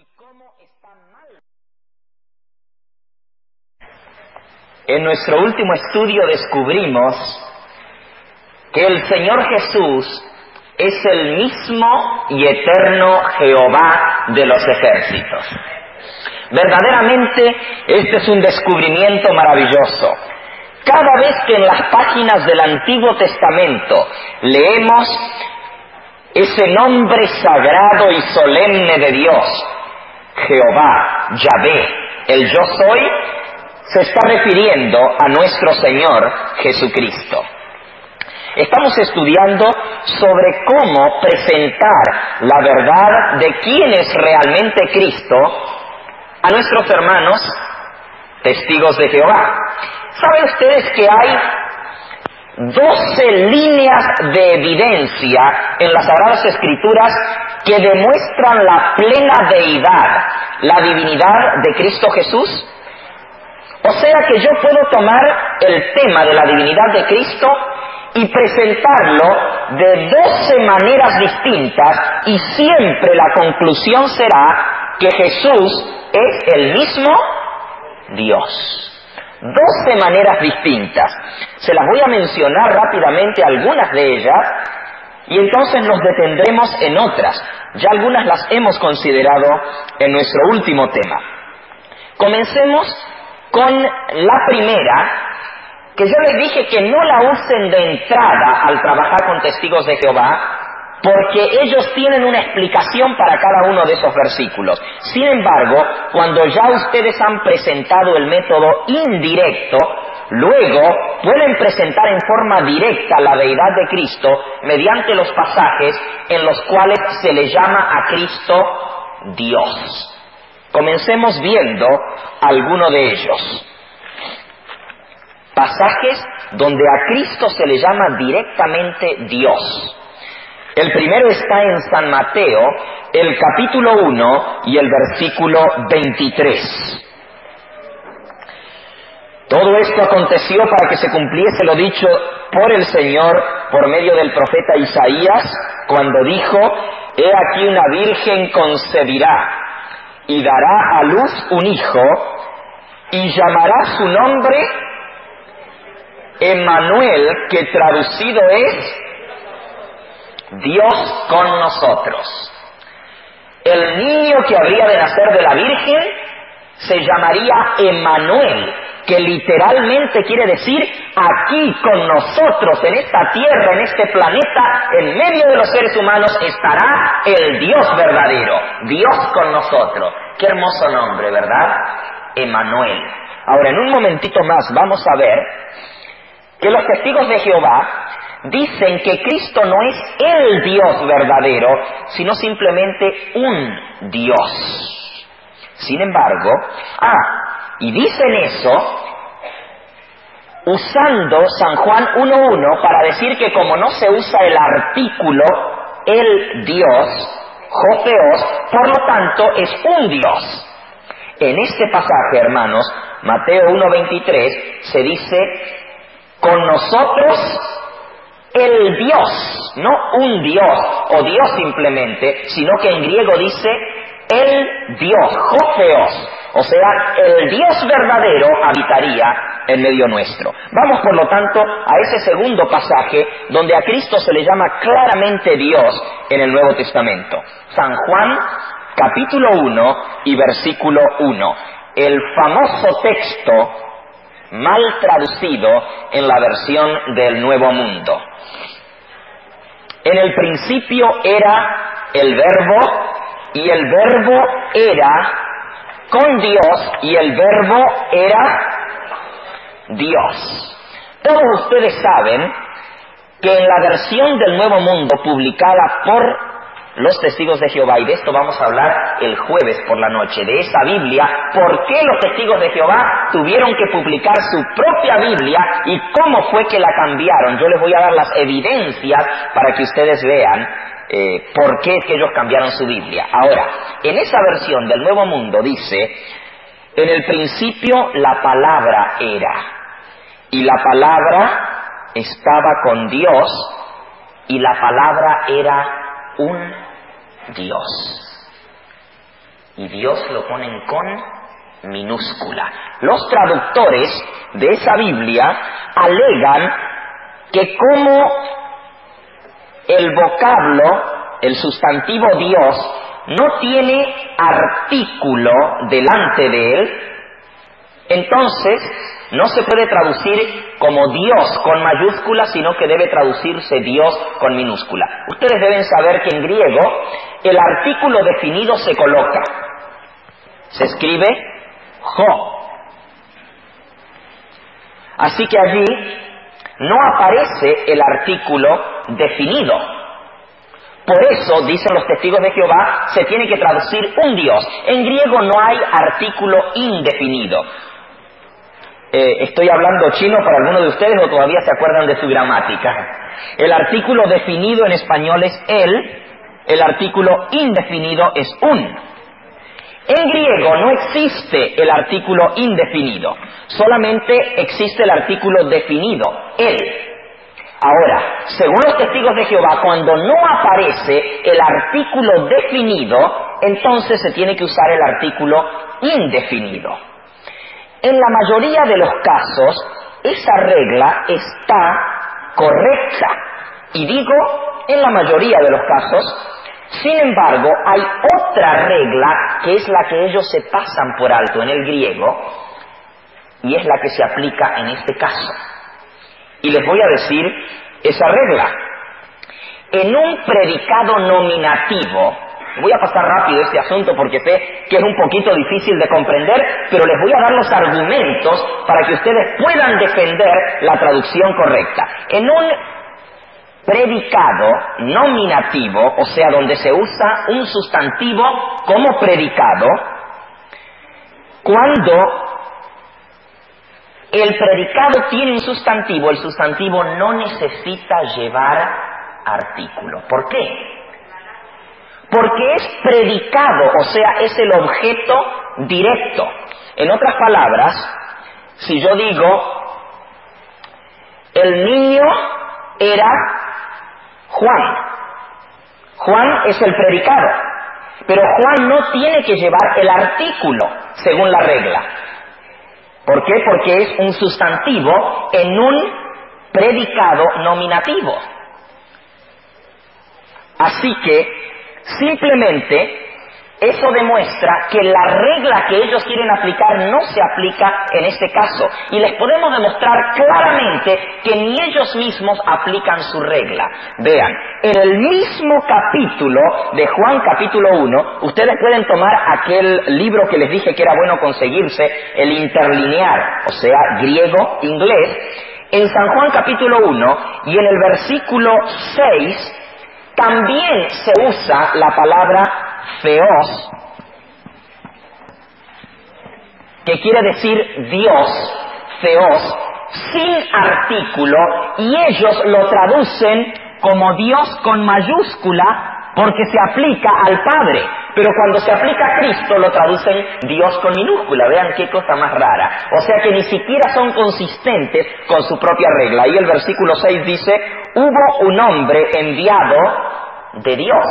y cómo está mal. En nuestro último estudio descubrimos que el Señor Jesús es el mismo y eterno Jehová de los ejércitos. Verdaderamente, este es un descubrimiento maravilloso. Cada vez que en las páginas del Antiguo Testamento leemos ese nombre sagrado y solemne de Dios, Jehová, Yahvé, el Yo Soy, se está refiriendo a nuestro Señor Jesucristo. Estamos estudiando sobre cómo presentar la verdad de quién es realmente Cristo a nuestros hermanos testigos de Jehová. ¿Saben ustedes que hay 12 líneas de evidencia en las Sagradas Escrituras que demuestran la plena deidad, la divinidad de Cristo Jesús? O sea que yo puedo tomar el tema de la divinidad de Cristo y presentarlo de 12 maneras distintas y siempre la conclusión será que Jesús es el mismo Dios. 12 maneras distintas. Se las voy a mencionar rápidamente, algunas de ellas, y entonces nos detendremos en otras. Ya algunas las hemos considerado en nuestro último tema. Comencemos con la primera, que yo les dije que no la usen de entrada al trabajar con testigos de Jehová, porque ellos tienen una explicación para cada uno de esos versículos. Sin embargo, cuando ya ustedes han presentado el método indirecto, luego pueden presentar en forma directa la deidad de Cristo mediante los pasajes en los cuales se le llama a Cristo Dios. Comencemos viendo alguno de ellos. Pasajes donde a Cristo se le llama directamente Dios. El primero está en San Mateo, el capítulo 1 y el versículo 23. Todo esto aconteció para que se cumpliese lo dicho por el Señor por medio del profeta Isaías, cuando dijo: He aquí una virgen concebirá y dará a luz un hijo, y llamará su nombre Emmanuel, que traducido es Dios con nosotros. El niño que habría de nacer de la Virgen se llamaría Emmanuel, que literalmente quiere decir aquí con nosotros, en esta tierra, en este planeta, en medio de los seres humanos, estará el Dios verdadero, Dios con nosotros. Qué hermoso nombre, ¿verdad? Emmanuel. Ahora, en un momentito más vamos a ver que los testigos de Jehová dicen que Cristo no es el Dios verdadero, sino simplemente un Dios. Sin embargo, y dicen eso usando San Juan 1.1 para decir que como no se usa el artículo el Dios, Jotheos, por lo tanto es un Dios. En este pasaje, hermanos, Mateo 1.23, se dice: con nosotros el Dios, no un Dios o Dios simplemente, sino que en griego dice el Dios, Jotheos, o sea, el Dios verdadero habitaría en medio nuestro. Vamos por lo tanto a ese segundo pasaje donde a Cristo se le llama claramente Dios en el Nuevo Testamento. San Juan, capítulo 1 y versículo 1. El famoso texto mal traducido en la versión del Nuevo Mundo. En el principio era el Verbo, y el Verbo era con Dios, y el Verbo era Dios. Todos ustedes saben que en la versión del Nuevo Mundo publicada por los testigos de Jehová, y de esto vamos a hablar el jueves por la noche, de esa Biblia, por qué los testigos de Jehová tuvieron que publicar su propia Biblia y cómo fue que la cambiaron. Yo les voy a dar las evidencias para que ustedes vean por qué es que ellos cambiaron su Biblia. Ahora, en esa versión del Nuevo Mundo dice: en el principio la palabra era, y la palabra estaba con Dios, y la palabra era un Dios. y Dios lo ponen con minúscula. Los traductores de esa Biblia alegan que como el vocablo, el sustantivo Dios, no tiene artículo delante de él, entonces no se puede traducir como Dios con mayúscula, sino que debe traducirse Dios con minúscula. Ustedes deben saber que en griego el artículo definido se coloca. Se escribe jo. Así que allí no aparece el artículo definido. Por eso, dicen los testigos de Jehová, se tiene que traducir un Dios. En griego no hay artículo indefinido. ¿Estoy hablando chino para alguno de ustedes o todavía se acuerdan de su gramática? El artículo definido en español es el artículo indefinido es un. En griego no existe el artículo indefinido, solamente existe el artículo definido, él. Ahora, según los testigos de Jehová, cuando no aparece el artículo definido, entonces se tiene que usar el artículo indefinido. En la mayoría de los casos, esa regla está correcta. Y digo, en la mayoría de los casos, sin embargo, hay otra regla que es la que ellos se pasan por alto en el griego, y es la que se aplica en este caso. Y les voy a decir esa regla. En un predicado nominativo, voy a pasar rápido este asunto porque sé que es un poquito difícil de comprender, pero les voy a dar los argumentos para que ustedes puedan defender la traducción correcta. En un predicado nominativo, o sea, donde se usa un sustantivo como predicado, cuando el predicado tiene un sustantivo, el sustantivo no necesita llevar artículo. ¿Por qué? Porque es predicado, o sea, es el objeto directo. En otras palabras, si yo digo, el niño era Juan. Juan es el predicado, pero Juan no tiene que llevar el artículo, según la regla. ¿Por qué? Porque es un sustantivo en un predicado nominativo. Así que, simplemente, eso demuestra que la regla que ellos quieren aplicar no se aplica en este caso. Y les podemos demostrar claramente que ni ellos mismos aplican su regla. Vean, en el mismo capítulo de Juan capítulo 1, ustedes pueden tomar aquel libro que les dije que era bueno conseguirse, el interlinear, o sea, griego-inglés. En San Juan capítulo 1 y en el versículo 6, también se usa la palabra Theos, que quiere decir Dios, Theos, sin artículo, y ellos lo traducen como Dios con mayúscula porque se aplica al Padre, pero cuando se aplica a Cristo lo traducen Dios con minúscula. Vean qué cosa más rara. O sea que ni siquiera son consistentes con su propia regla. Y el versículo 6 dice, hubo un hombre enviado de Dios.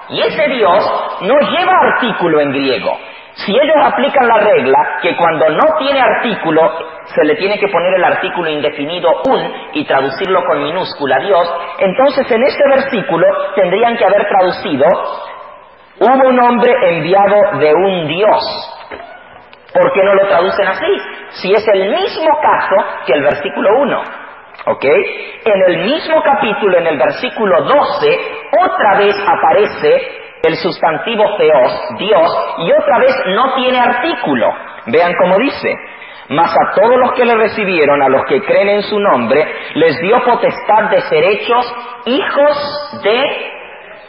Y ese Dios no lleva artículo en griego. Si ellos aplican la regla que cuando no tiene artículo se le tiene que poner el artículo indefinido un y traducirlo con minúscula Dios, entonces en este versículo tendrían que haber traducido hubo un hombre enviado de un Dios. ¿Por qué no lo traducen así? Si es el mismo caso que el versículo 1. ¿Ok? En el mismo capítulo, en el versículo 12, otra vez aparece el sustantivo Theos, Dios, y otra vez no tiene artículo. Vean cómo dice, mas a todos los que le recibieron, a los que creen en su nombre, les dio potestad de ser hechos hijos de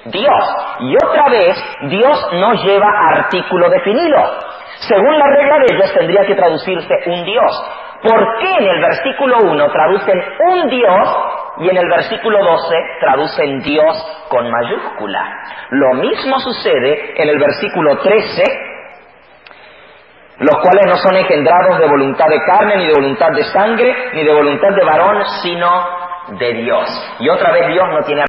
Dios. Y otra vez, Dios no lleva artículo definido. Según la regla de ellos, tendría que traducirse un Dios. ¿Por qué en el versículo 1 traducen un Dios y en el versículo 12 traducen Dios con mayúscula? Lo mismo sucede en el versículo 13, los cuales no son engendrados de voluntad de carne, ni de voluntad de sangre, ni de voluntad de varón, sino de Dios. Y otra vez Dios no tiene